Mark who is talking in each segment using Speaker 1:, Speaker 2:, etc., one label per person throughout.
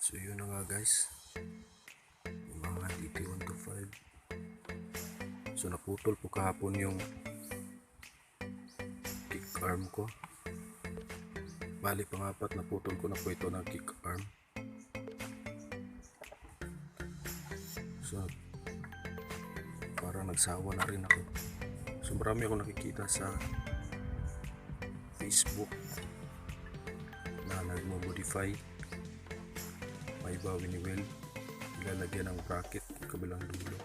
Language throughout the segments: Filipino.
Speaker 1: So yun na nga guys, Yamaha DT125. So naputol po kahapon yung kick arm ko. Bali pangapat naputol ko na po ito ng kick arm. So parang nagsawa na rin ako. So marami akong nakikita sa Facebook na nagmo-modify. May bawi ni Will, ilalagyan ng bracket kabilang dulo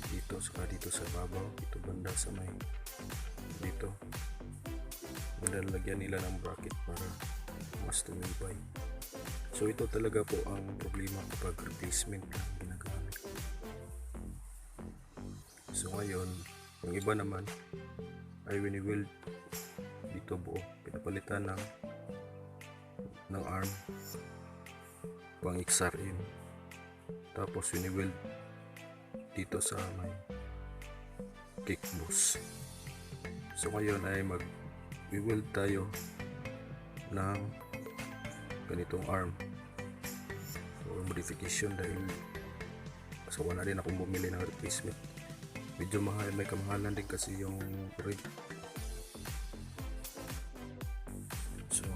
Speaker 1: dito, saka dito sa babaw, ito banda sa may dito, ilalagyan nila ng bracket para mas tumibay. So ito talaga po ang problema kapag replacement lang ginagamit. So ngayon yung iba naman ay wini-weld dito buo, pinapalitan ng arm pang XRM, tapos wini-weld dito sa may kick boss. So ngayon ay mag-weld tayo ng ganitong arm for modification dahil asawa na rin akong bumili ng replacement. Medyo mahal, may kamahalan din kasi yung rig. So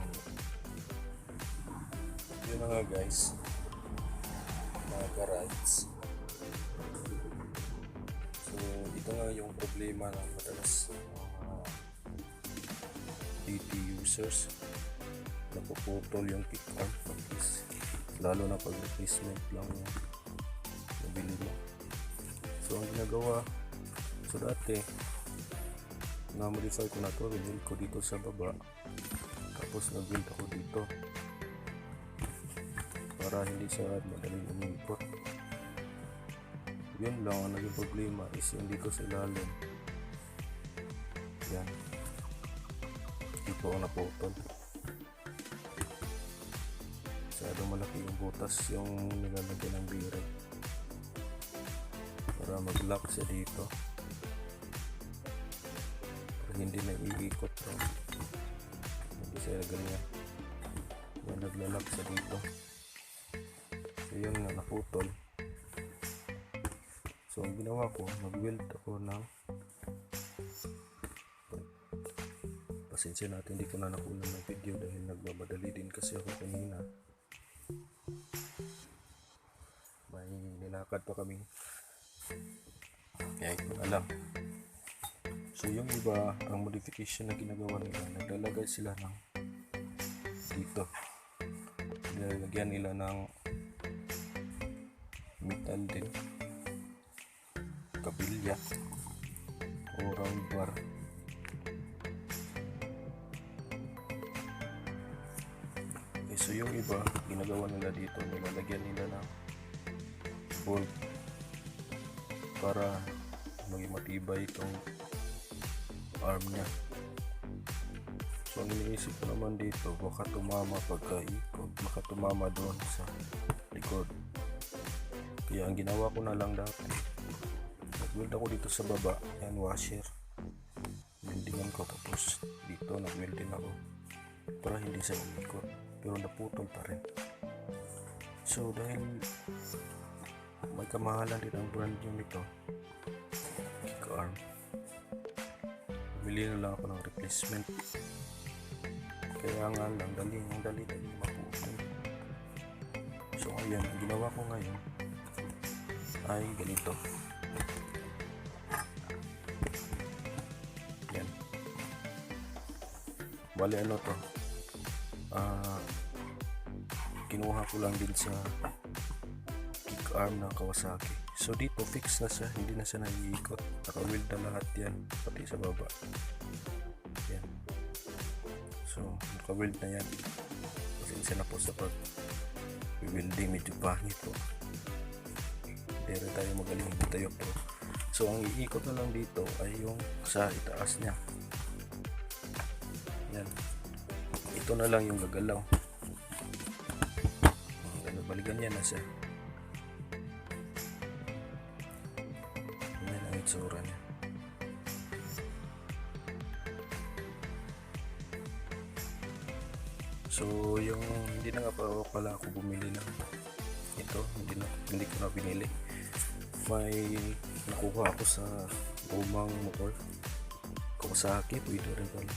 Speaker 1: yun na nga guys, mga ka-rides. So ito nga yung problema ng madalas mga DT users, napuputol yung kick arm lalo na pag replacement lang yung nabili mo. So ang ginagawa, so dati na-modify ko na to, winild ko dito sa baba, tapos nag-wield ako dito para hindi siya madaling umikot. Yun lang ang naging problema is yung dito sa ilalim, yan, dito ako naputol. Masyadong malaki yung butas yung nilalagyan ng bearing para mag-lock siya dito, para hindi na iikot rin, hindi siya ganyan, yan, naglalak siya dito. So yun nga, naputol. So ang ginawa ko, mag-weld ako ng, pasensya natin, hindi ko na nakunan ng video dahil nagmamadali din kasi ako kanina, may nilakad pa kami, kaya ito na lang. So yung iba, ang modification na ginagawa nila, naglalagay sila ng dito, nilalagyan nila ng metal din, kabilya o round bar. Okay, so yung iba, ginagawa nila dito, nilalagyan nila ng bolt para maging matibay itong arm niya. So ang iniisip ko naman dito, baka tumama pagka-ikot, baka tumama doon sa likod. Kaya ang ginawa ko na lang dati, nag-weld ako dito sa baba, yan, washer, weldingan ko, tapos dito nag-weld din ako para hindi siya umikot, pero naputol pa rin. So dahil may kamahalan din ang brand yung nito, kick arm, bili na lang ako ng replacement. Kaya nga lang, dali maputol. So ngayon, ang ginawa ko ngayon ay ganito, yan, bali ano to, kinuha ko lang din sa kick arm ng Kawasaki. So dito fix na siya, hindi na siya naiikot, naka-weld na lahat yan, pati sa baba, yan. So naka-weld na yan, pasensya na po sa pag-welding, medyo pangit po, hindi rin tayo magaling tayo po. So ang iikot na lang dito ay yung sa itaas niya, yan, ito na lang yung gagalaw, balikan niya na siya, yan ang itsura niya. So yung hindi na nga pala ako bumili ng binili. May nakuha ako sa lumang motor, Kawasaki, pwede rin pala,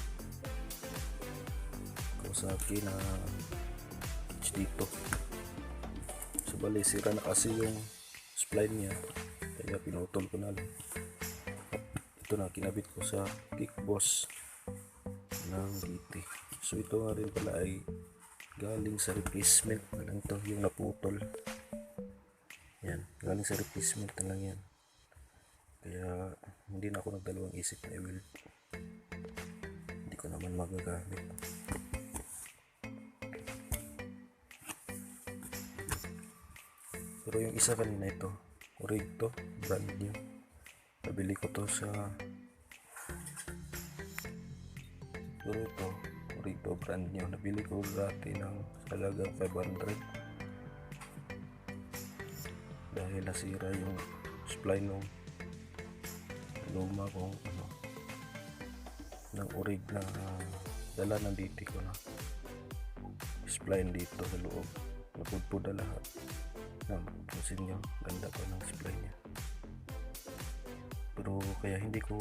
Speaker 1: Kawasaki na dito. So bali sira na kasi yung spline niya, kaya pinutol ko na lang. Ito na kinabit ko sa kickboss ng DT. So ito nga rin pala ay galing sa replacement na lang to, yung naputol. Yan, galing sa replacement na lang yan. Kaya hindi na ako nagdalawang isip na i-weld. Hindi ko naman magagamit. Pero yung isa kanina, ito rig to, brand new. Nabili ko to sa, pero ito rig to, brand new. Nabili ko dati ng halagang 500 dahil nasira yung spline ng luma kong ng orig na dala ng DT ko na spline dito sa loob. Napudpud na lahat. Pansin nyo, ganda pa ng spline nya. Pero kaya hindi ko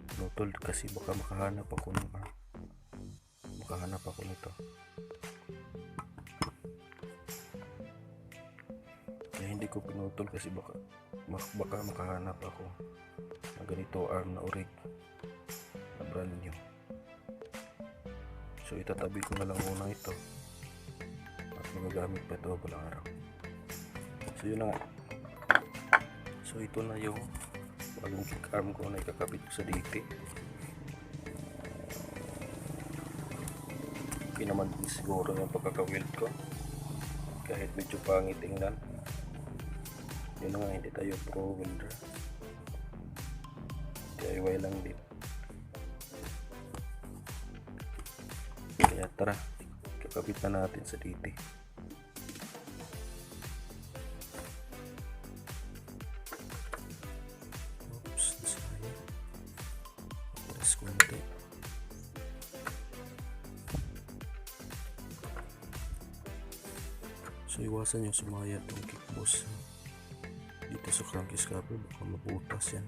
Speaker 1: pinutol kasi baka makahanap ako nito. Kaya hindi ko pinutol kasi baka makahanap ako na ganito arm na orig na brand new. So itatabi ko na lang muna ito at magagamit pa ito balang araw. So yun na nga. So ito na yung bagong kick arm ko na ikakabit ko sa DT. Okay naman siguro yung pagkaka-weld ko, kahit medyo pangit tingnan. Yun na nga, hindi tayo pro welder, DIY lang din. Kaya tara, kakabit na natin sa DT. Oops, nasaya. Pares konti. So iwasan yung sumaya itong kickboss dito sa crankcase cover, baka mabutas yan.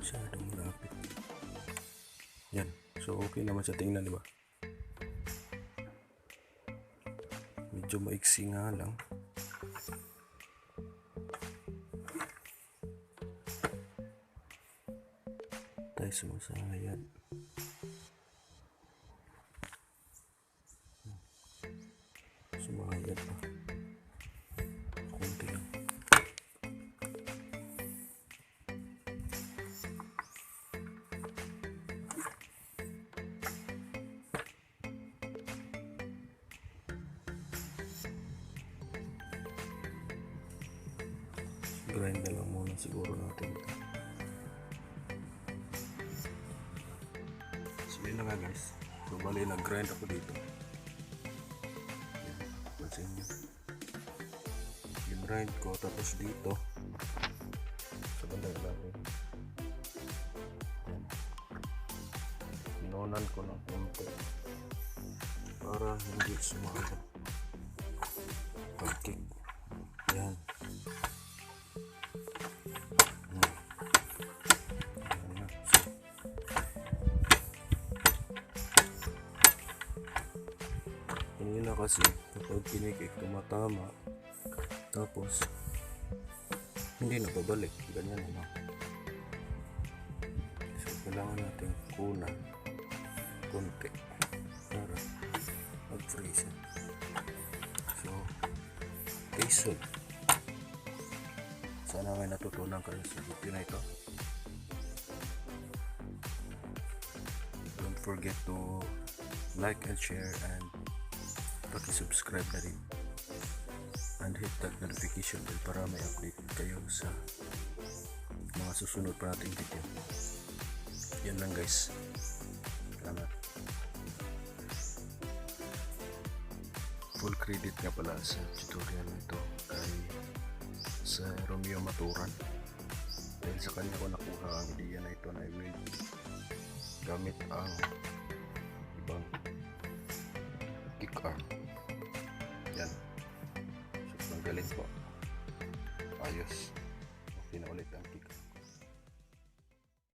Speaker 1: Masyadong malapit. Yan. So okay naman sa tingnan, di ba? Medyo maiksi nga lang. Tayo sumasayad. Sumayad pa. Kunti lang. Grind na lang muna siguro natin ito. So yun na nga guys. So bali nag-grind ako dito. Yan, pansin nyo. Yung grind ko, tapos dito sa bandang natin. Yan. Pinonan ko ng konti para hindi sumaga pag-kick. Yan. Kanina kasi kapag kinikik tumatama tapos hindi na babalik, ganyan naman. So kailangan natin kunan konti para mag-freeze. So taste. Sana may natutunan kayo sa video na ito. Don't forget to like and share and paki-subscribe na rin and hit that notification bell para may update kayo sa mga susunod pa nating video. Yan lang guys. Salamat. Full credit nga pala sa tutorial na ito kay sa Romeo Maturan. Dahil sa kanya ko nakuha ang ideya na ito na i-build gamit ang ibang kick arm. Yan. So, ang galing po. Ayos. Okay na ulit ang kick arm.